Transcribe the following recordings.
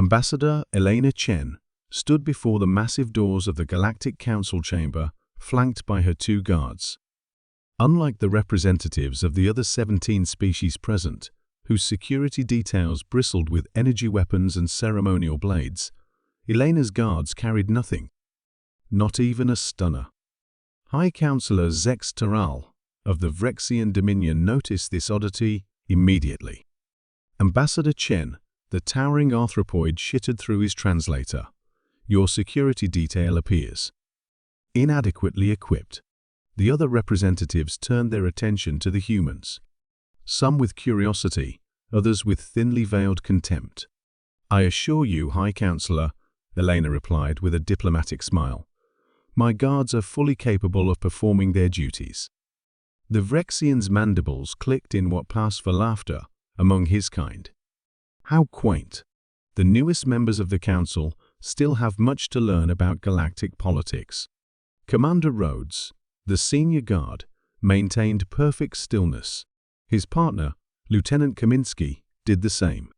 Ambassador Elena Chen stood before the massive doors of the Galactic Council chamber, flanked by her 2 guards. Unlike the representatives of the other 17 species present, whose security details bristled with energy weapons and ceremonial blades, Elena's guards carried nothing. Not even a stunner. High Counselor Zex Taral of the Vrexian Dominion noticed this oddity immediately. Ambassador Chen, the towering arthropoid, shittered through his translator. Your security detail appears inadequately equipped. The other representatives turned their attention to the humans. Some with curiosity, others with thinly veiled contempt. I assure you, High Counselor, Elena replied with a diplomatic smile, my guards are fully capable of performing their duties. The Vrexian's mandibles clicked in what passed for laughter among his kind. How quaint. The newest members of the Council still have much to learn about galactic politics. Commander Rhodes, the senior guard, maintained perfect stillness. His partner, Lieutenant Kaminsky, did the same.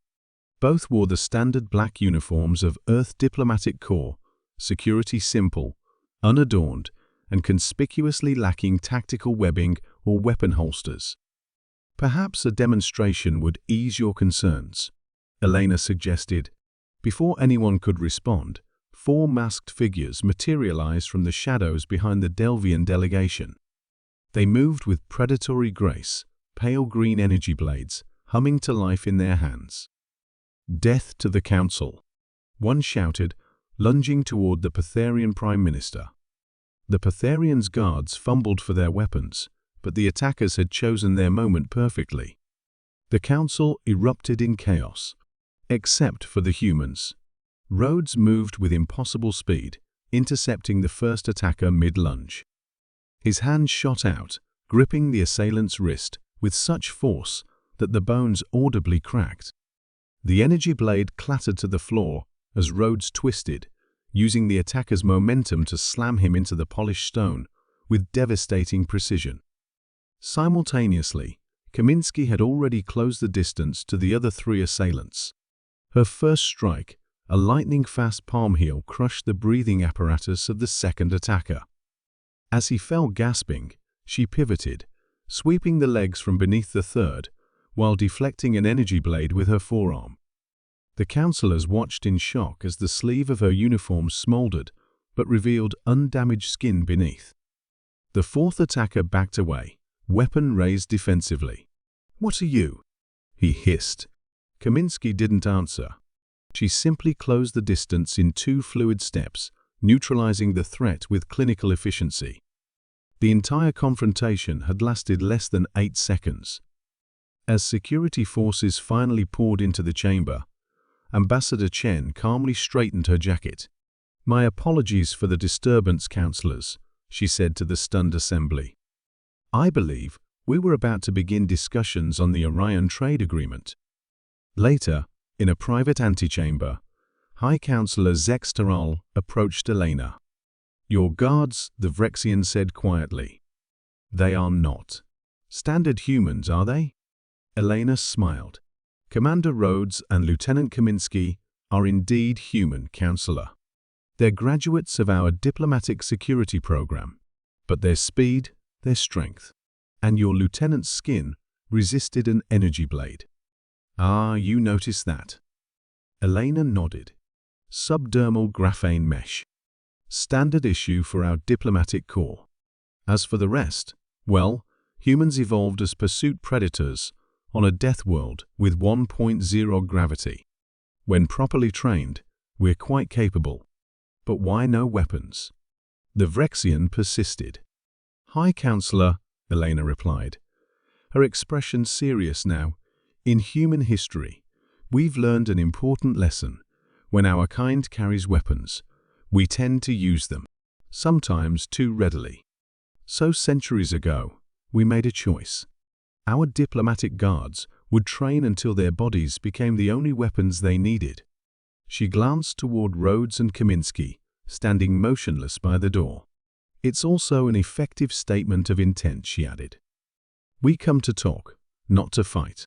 Both wore the standard black uniforms of Earth Diplomatic Corps, security simple, unadorned, and conspicuously lacking tactical webbing or weapon holsters. Perhaps a demonstration would ease your concerns, Elena suggested. Before anyone could respond, 4 masked figures materialized from the shadows behind the Delvian delegation. They moved with predatory grace, pale green energy blades humming to life in their hands. Death to the Council, one shouted, lunging toward the Ptharian Prime Minister. The Ptharian's guards fumbled for their weapons, but the attackers had chosen their moment perfectly. The Council erupted in chaos, except for the humans. Rhodes moved with impossible speed, intercepting the first attacker mid-lunge. His hand shot out, gripping the assailant's wrist with such force that the bones audibly cracked. The energy blade clattered to the floor as Rhodes twisted, using the attacker's momentum to slam him into the polished stone with devastating precision. Simultaneously, Kaminsky had already closed the distance to the other 3 assailants. Her first strike, a lightning-fast palm heel, crushed the breathing apparatus of the second attacker. As he fell gasping, she pivoted, sweeping the legs from beneath the third, while deflecting an energy blade with her forearm. The counselors watched in shock as the sleeve of her uniform smoldered, but revealed undamaged skin beneath. The fourth attacker backed away, weapon raised defensively. "What are you?" he hissed. Kaminsky didn't answer. She simply closed the distance in 2 fluid steps, neutralizing the threat with clinical efficiency. The entire confrontation had lasted less than 8 seconds. As security forces finally poured into the chamber, Ambassador Chen calmly straightened her jacket. "My apologies for the disturbance, counselors," she said to the stunned assembly. "I believe we were about to begin discussions on the Orion trade agreement." Later, in a private antechamber, High Counselor Zex Taral approached Elena. "Your guards," the Vrexian said quietly. "They are not standard humans, are they?" Elena smiled. "Commander Rhodes and Lieutenant Kaminsky are indeed human, Counselor. They're graduates of our diplomatic security program, but their speed, their strength, and your lieutenant's skin resisted an energy blade." "Ah, you noticed that." Elena nodded. "Subdermal graphene mesh. Standard issue for our diplomatic corps. As for the rest, well, humans evolved as pursuit predators on a death world with 1.0 gravity. When properly trained, we're quite capable. But why no weapons?" The Vrexian persisted. "High Counselor," Elena replied, her expression serious now, "in human history, we've learned an important lesson. When our kind carries weapons, we tend to use them, sometimes too readily. So centuries ago, we made a choice. Our diplomatic guards would train until their bodies became the only weapons they needed." She glanced toward Rhodes and Kaminsky, standing motionless by the door. "It's also an effective statement of intent," she added. "We come to talk, not to fight."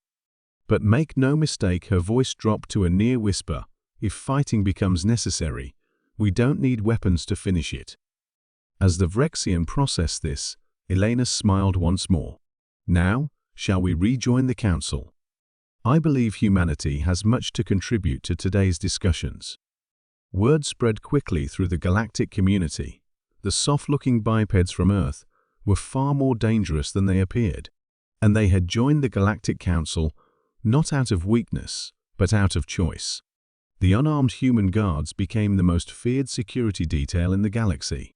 But make no mistake, her voice dropped to a near whisper, if fighting becomes necessary, we don't need weapons to finish it. As the Vrexian processed this, Elena smiled once more. Now, shall we rejoin the Council? I believe humanity has much to contribute to today's discussions. Word spread quickly through the galactic community. The soft-looking bipeds from Earth were far more dangerous than they appeared, and they had joined the Galactic Council not out of weakness, but out of choice. The unarmed human guards became the most feared security detail in the galaxy.